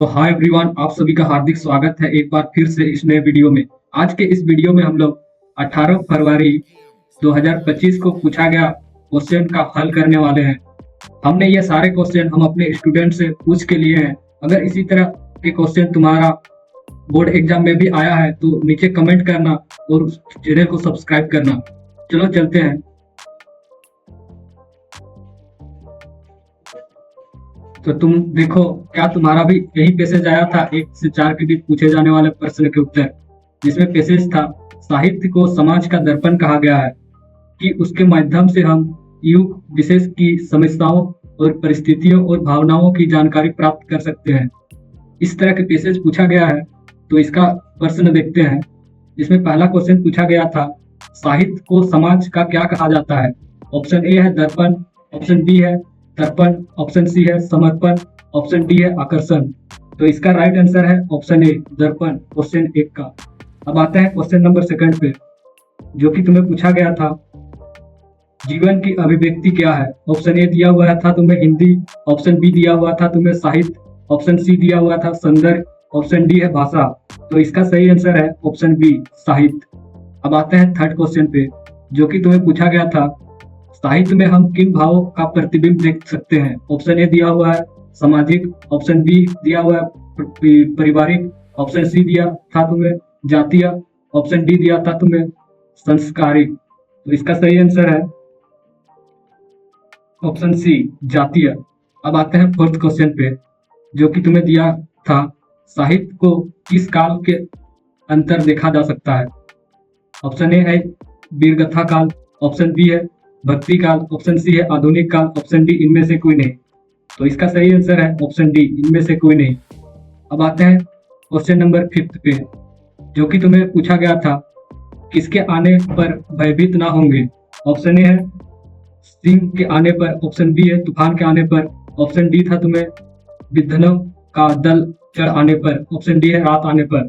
तो hi everyone, आप सभी का हार्दिक स्वागत है एक बार फिर से इस नए वीडियो में। आज के इस वीडियो में हम लोग 18 फरवरी 2025 को पूछा गया क्वेश्चन का हल करने वाले हैं। हमने ये सारे क्वेश्चन हम अपने स्टूडेंट से पूछ के लिए हैं। अगर इसी तरह के क्वेश्चन तुम्हारा बोर्ड एग्जाम में भी आया है तो नीचे कमेंट करना और चैनल को सब्सक्राइब करना। चलो चलते हैं। तो तुम देखो, क्या तुम्हारा भी यही पैसेज आया था 1 से 4 के बीच पूछे जाने वाले प्रश्न के उत्तर, जिसमें पैसेज था साहित्य को समाज का दर्पण कहा गया है कि उसके माध्यम से हम युग विशेष की समस्याओं और परिस्थितियों और भावनाओं की जानकारी प्राप्त कर सकते हैं। इस तरह के पैसेज पूछा गया है। तो इसका प्रश्न देखते हैं। इसमें पहला क्वेश्चन पूछा गया था, साहित्य को समाज का क्या कहा जाता है? ऑप्शन ए है दर्पण, ऑप्शन बी है दर्पण, ऑप्शन सी है समर्पण, ऑप्शन डी है आकर्षण। तो इसका राइट आंसर है ऑप्शन ए दर्पण, क्वेश्चन 1 का। अब आता है क्वेश्चन नंबर 2 पे, जो कि तुम्हें पूछा गया था, जीवन की अभिव्यक्ति क्या है? ऑप्शन ए दिया हुआ था तुम्हें हिंदी, ऑप्शन बी दिया हुआ था तुम्हें साहित्य, ऑप्शन सी दिया हुआ था संदर्भ, ऑप्शन डी है भाषा। तो इसका सही आंसर है ऑप्शन बी साहित्य। अब आते हैं थर्ड क्वेश्चन पे, जो कि तुम्हें पूछा गया था, साहित्य में हम किन भावों का प्रतिबिंब देख सकते हैं? ऑप्शन ए दिया हुआ है सामाजिक, ऑप्शन बी दिया हुआ है पारिवारिक, ऑप्शन सी दिया था तुम्हें जातीय, ऑप्शन डी दिया था तुम्हें संस्कारिक। तो इसका सही आंसर है ऑप्शन सी जातीय। अब आते हैं फोर्थ क्वेश्चन पे, जो कि तुम्हें दिया था, साहित्य को किस काल के अंतर देखा जा सकता है? ऑप्शन ए है वीरगाथा काल, ऑप्शन बी है भक्ति काल, ऑप्शन सी है आधुनिक काल, ऑप्शन डी इनमें से कोई नहीं। तो इसका सही आंसर है ऑप्शन डी इनमें से कोई नहीं। अब आते हैं क्वेश्चन नंबर 5 पे, जो कि तुम्हें पूछा गया था, किसके आने पर भयभीत ना होंगे? ऑप्शन ए है सिंह के आने पर, ऑप्शन बी है तूफान के आने पर, ऑप्शन डी था तुम्हें विद्रोह का दल चढ़ आने पर, ऑप्शन डी है रात आने पर।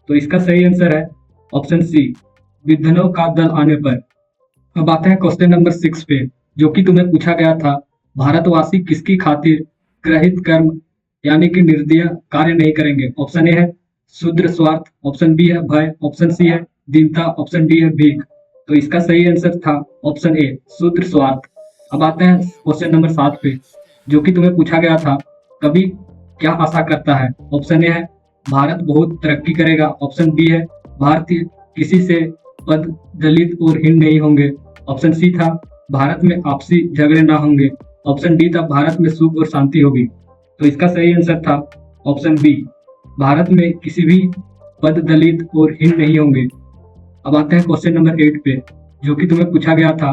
तो इसका सही आंसर है ऑप्शन सी विद्रोह का दल आने पर। अब आते हैं क्वेश्चन नंबर 6 पे, जो कि तुम्हें पूछा गया था, भारतवासी किसकी खातिर ग्रहित कर्म यानी कि निर्दय कार्य नहीं करेंगे? ऑप्शन ए है शूद्र स्वार्थ, ऑप्शन बी है भय, ऑप्शन सी है दीनता, ऑप्शन डी है भीख। तो इसका सही आंसर था ऑप्शन ए शूद्र स्वार्थ। अब आते हैं क्वेश्चन नंबर 7 पे, जो कि तुम्हें पूछा गया था, कवि क्या आशा करता है? ऑप्शन ए है भारत बहुत तरक्की करेगा, ऑप्शन बी है भारतीय किसी से पद दलित और हीन नहीं होंगे, ऑप्शन सी था भारत में आपसी झगड़े ना होंगे, ऑप्शन डी था भारत में सुख और शांति होगी। तो इसका सही आंसर था ऑप्शन बी भारत में किसी भी पद दलित और हीन नहीं होंगे। अब आते हैं क्वेश्चन नंबर 8 पे, जो कि तुम्हें पूछा गया था,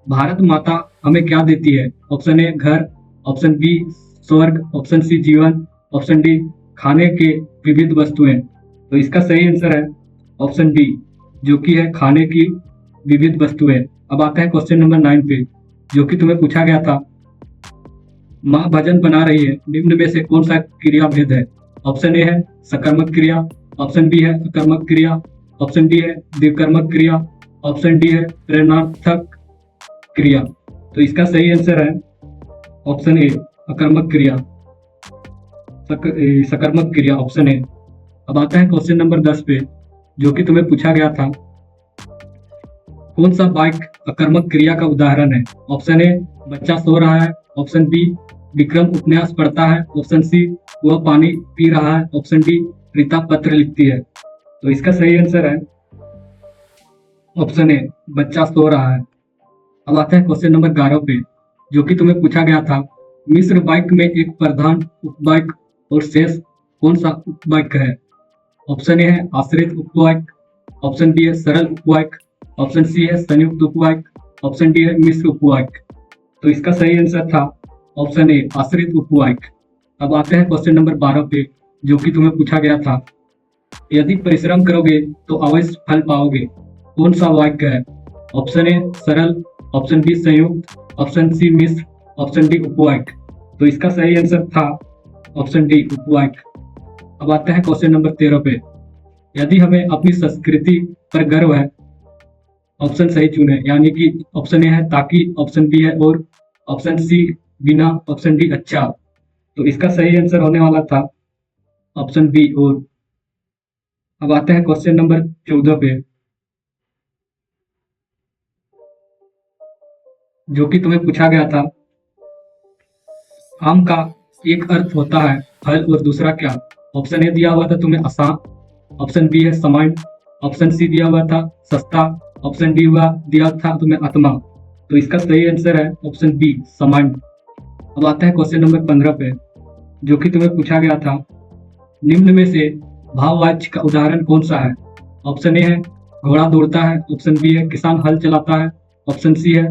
भारत माता हमें क्या देती है? ऑप्शन ए घर, ऑप्शन बी स्वर्ग, ऑप्शन सी जीवन, ऑप्शन डी खाने के विविध वस्तुएं। तो इसका सही आंसर है ऑप्शन डी, जो कि है खाने की विविध वस्तुएं। अब आता है क्वेश्चन नंबर 9 पे, जो कि तुम्हें पूछा गया था, माँ भजन बना रही है, निम्न में से कौन सा क्रिया भेद है? ऑप्शन ए है सकर्मक क्रिया, ऑप्शन बी है अकर्मक क्रिया, ऑप्शन डी है द्विकर्मक क्रिया, ऑप्शन डी है प्रेरणार्थक क्रिया। तो इसका सही आंसर है ऑप्शन ए अकर्मक क्रिया, सकर्मक क्रिया, ऑप्शन ए। अब आता है क्वेश्चन नंबर 10 पे, जो कि तुम्हें पूछा गया था, कौन सा वाक्य अकर्मक क्रिया का उदाहरण है? ऑप्शन ए बच्चा सो रहा है, ऑप्शन बी विक्रम उपन्यास पढ़ता है, ऑप्शन सी वह पानी पी रहा है, ऑप्शन डी रीता पत्र लिखती है। तो इसका सही आंसर है ऑप्शन ए बच्चा सो रहा है। अब आते हैं क्वेश्चन नंबर 11 पे, जो कि तुम्हें पूछा गया था, मिश्र वाक्य में एक प्रधान उपवाक्य और शेष कौन सा उपवाक्य है? ऑप्शन ए है आश्रित उपवाक्य, ऑप्शन बी है सरल उपवाक्य, ऑप्शन सी है संयुक्त उपवाक्य, ऑप्शन डी है मिश्र उपवाक्य। तो इसका सही आंसर था ऑप्शन ए आश्रित उपवाक्य। अब आते हैं क्वेश्चन नंबर 12 पे, जो कि तुम्हें पूछा गया था, यदि परिश्रम करोगे तो अवश्य फल पाओगे, कौन सा वाक्य है? ऑप्शन ए सरल, ऑप्शन बी संयुक्त, ऑप्शन सी मिश्र, ऑप्शन डी उपवाक्य। तो इसका सही आंसर था ऑप्शन डी उपवाक्य। अब आते हैं क्वेश्चन नंबर 13 पे, यदि हमें अपनी संस्कृति पर गर्व है, ऑप्शन सही चुने, यानी कि ऑप्शन ए है ताकि, ऑप्शन बी है और, ऑप्शन सी बिना, ऑप्शन डी अच्छा। तो इसका सही आंसर होने वाला था ऑप्शन बी और। अब आते हैं क्वेश्चन नंबर 14 पे, जो कि तुम्हें पूछा गया था। आम का एक अर्थ होता है फल और दूसरा क्या? ऑप्शन ए दिया हुआ था तुम्हें आसान, ऑप्शन बी है सामान्य, ऑप्शन सी दिया हुआ था सस्ता, ऑप्शन डी हुआ दिया था तुम्हें आत्मा। तो इसका सही आंसर है ऑप्शन बी सामान्य। अब आता है क्वेश्चन नंबर 15 पे, जो कि तुम्हें पूछा गया था। निम्न में से भाववाच्य का उदाहरण कौन सा है? ऑप्शन ए है घोड़ा दौड़ता है, ऑप्शन बी है किसान हल चलाता है, ऑप्शन सी है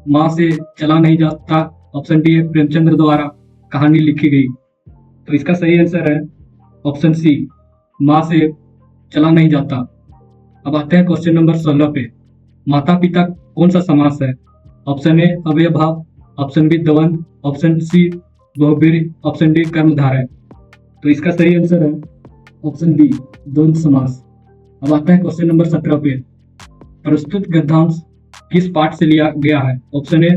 माँ से चला नहीं जाता, ऑप्शन डी है प्रेमचंद्र द्वारा कहानी लिखी गई। तो इसका सही आंसर है ऑप्शन सी माँ से चला नहीं जाता। अब आते हैं क्वेश्चन नंबर 16 पे, माता पिता कौन सा समास है? ऑप्शन ए अव्यय भाव, ऑप्शन बी द्वंद्व, ऑप्शन सी बहुब्रीहि, ऑप्शन डी कर्मधारय। तो इसका सही आंसर है ऑप्शन बी द्वंद्व समास। अब आता है क्वेश्चन नंबर 17 पे, प्रस्तुत गद्यांश किस पाठ से लिया गया है? ऑप्शन ए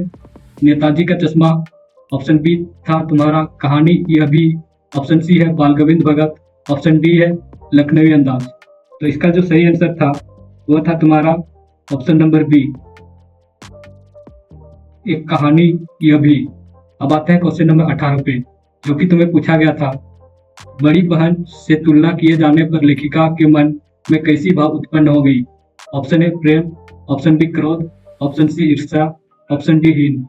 नेताजी का चश्मा, ऑप्शन बी था तुम्हारा कहानी यह भी, ऑप्शन सी है बाल गोविंद भगत, ऑप्शन डी है लखनवी अंदाज। तो इसका जो सही आंसर था वो था तुम्हारा ऑप्शन नंबर बी एक कहानी यह भी। अब आते हैं क्वेश्चन नंबर 18 पे, जो कि तुम्हें पूछा गया था। बड़ी बहन से तुलना किए जाने पर लेखिका के मन में कैसी भाव उत्पन्न हो गई? ऑप्शन ए प्रेम, ऑप्शन बी क्रोध, ऑप्शन सी ईर्ष्या, ऑप्शन डी हीन।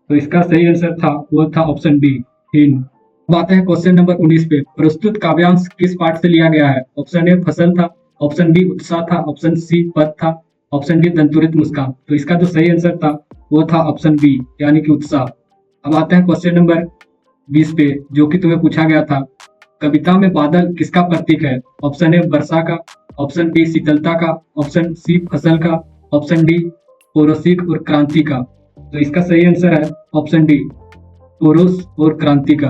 तो इसका सही आंसर था वो था ऑप्शन बी हीन। बात है क्वेश्चन नंबर 19 पे, प्रस्तुत काव्यांश किस पाठ से लिया गया है? ऑप्शन ए फसल था, ऑप्शन बी उत्साह था, ऑप्शन सी पद था, ऑप्शन डी दंतुरित मुस्कान। तो इसका जो सही आंसर था वो था ऑप्शन बी यानी कि उत्साह। अब आते हैं क्वेश्चन नंबर 20 पे, जो कि तुम्हें पूछा गया था। कविता में बादल किसका प्रतीक है? ऑप्शन ए वर्षा का, ऑप्शन बी शीतलता का, ऑप्शन सी फसल का, ऑप्शन डी पौरुषिक और क्रांति का। तो इसका सही आंसर है ऑप्शन डी पुरुष और क्रांति का।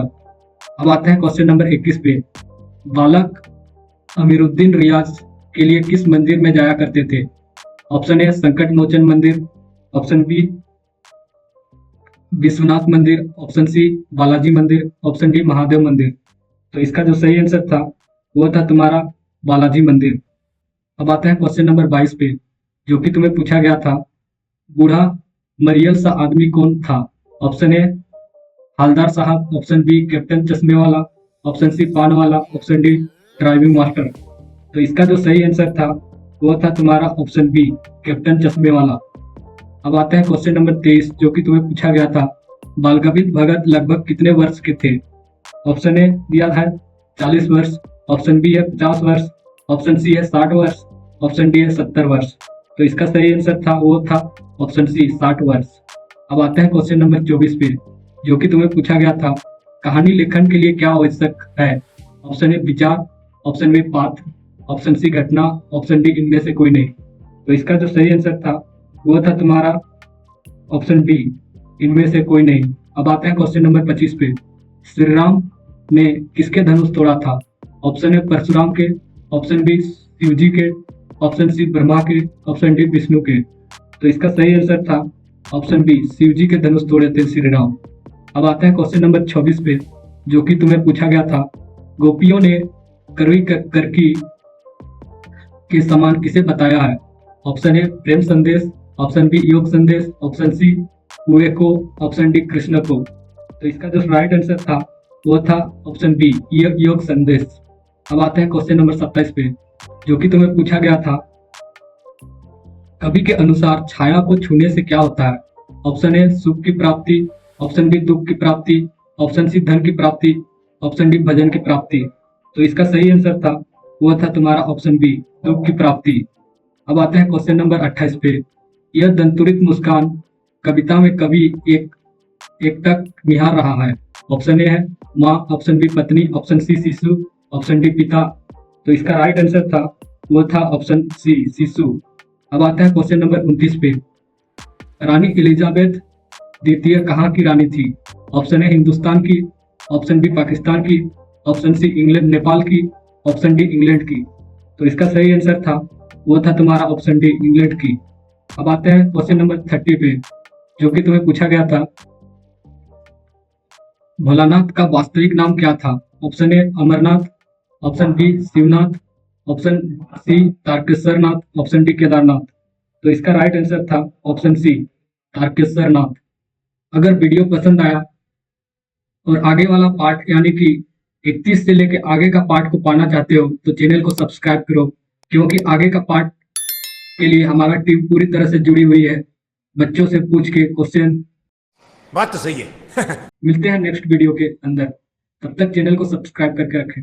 अब आते हैं क्वेश्चन नंबर 21 पे, बालक अमीरुद्दीन रियाज के लिए किस मंदिर में जाया करते थे? ऑप्शन ए संकट मोचन मंदिर, ऑप्शन बी विश्वनाथ मंदिर, ऑप्शन सी बालाजी मंदिर, ऑप्शन डी महादेव मंदिर। तो इसका जो सही आंसर था वो था तुम्हारा बालाजी मंदिर। अब आते हैं क्वेश्चन नंबर 22 पे, जो कि तुम्हें पूछा गया था। बूढ़ा मरियल सा आदमी कौन था? ऑप्शन ए हालदार साहब, ऑप्शन बी कैप्टन चश्मे वाला, ऑप्शन सी पान वाला, ऑप्शन डी ड्राइविंग मास्टर। तो इसका जो सही आंसर था वो था तुम्हारा ऑप्शन बी कैप्टन चश्मे वाला। अब आते हैं क्वेश्चन नंबर 23, जो कि तुम्हें पूछा गया था। बाल गोविंद भगत लगभग कितने वर्ष के थे? ऑप्शन ए दिया है 40 वर्ष, ऑप्शन बी है 50 वर्ष, ऑप्शन सी है 60 वर्ष, ऑप्शन डी है 70 वर्ष। तो इसका सही आंसर था वो था ऑप्शन सी 60 वर्ष। अब आते हैं क्वेश्चन नंबर 24 पे, जो कि तुम्हें पूछा गया था। कहानी लेखन के लिए क्या आवश्यक है? ऑप्शन ए विचार, ऑप्शन बी पात्र, ऑप्शन सी घटना, ऑप्शन डी इनमें से कोई नहीं। तो इसका जो सही आंसर था वो था तुम्हारा ऑप्शन बी इनमें से कोई नहीं। अब आते हैं क्वेश्चन नंबर 25 पे, श्री राम ने किसके धनुष तोड़ा था? ऑप्शन ए परशुराम के, ऑप्शन बी शिव जी के, ऑप्शन सी ब्रह्मा के, ऑप्शन डी विष्णु के। तो इसका सही आंसर था ऑप्शन बी शिव जी के धनुष तोड़े थे श्री राम। अब आते हैं क्वेश्चन नंबर 26 पे, जो कि तुम्हें पूछा गया था। गोपियों ने करवी करकी के समान किसे बताया है? ऑप्शन ए प्रेम संदेश, ऑप्शन बी योग संदेश, ऑप्शन सी कुएं को, ऑप्शन डी कृष्ण को। तो इसका जो राइट आंसर था वो था ऑप्शन बी योग संदेश। अब आते हैं क्वेश्चन नंबर 27 पे, जो कि तुम्हें पूछा गया था। कवि के अनुसार छाया को छूने से क्या होता है? ऑप्शन ए सुख की प्राप्ति, ऑप्शन बी दुख की प्राप्ति, ऑप्शन सी धन की प्राप्ति, ऑप्शन डी भजन की प्राप्ति। तो इसका सही आंसर था वो था तुम्हारा ऑप्शन बी दुख की प्राप्ति। अब आते हैं क्वेश्चन नंबर 28 पे, यह दंतुरित मुस्कान कविता में कवि एक तक निहार रहा है। ऑप्शन ए है माँ, ऑप्शन बी पत्नी, ऑप्शन सी शिशु, ऑप्शन डी पिता। तो इसका राइट आंसर था वो था ऑप्शन सी शिशु। अब आता है क्वेश्चन नंबर 29 पे, रानी एलिजाबेथ द्वितीय कहाँ की रानी थी? ऑप्शन ए हिंदुस्तान की, ऑप्शन बी पाकिस्तान की, ऑप्शन सी इंग्लैंड नेपाल की, ऑप्शन डी इंग्लैंड की। तो इसका सही आंसर था वो था तुम्हारा ऑप्शन डी इंग्लैंड की। अब आते हैं क्वेश्चन नंबर 30 पे, जो कि तुम्हें पूछा गया था। भोलानाथ का वास्तविक नाम क्या था? Option A Amarnath, option B Shivnath, option C Tarakeshwar Nath, option D Kedarnath. तो इसका राइट आंसर था ऑप्शन सी तारकेश्वर नाथ। अगर वीडियो पसंद आया और आगे वाला पार्ट यानी कि 31 से लेके आगे का पार्ट को पाना चाहते हो तो चैनल को सब्सक्राइब करो, क्योंकि आगे का पार्ट के लिए हमारा टीम पूरी तरह से जुड़ी हुई है, बच्चों से पूछ के क्वेश्चन। बात तो सही है। मिलते हैं नेक्स्ट वीडियो के अंदर, तब तक चैनल को सब्सक्राइब करके रखें।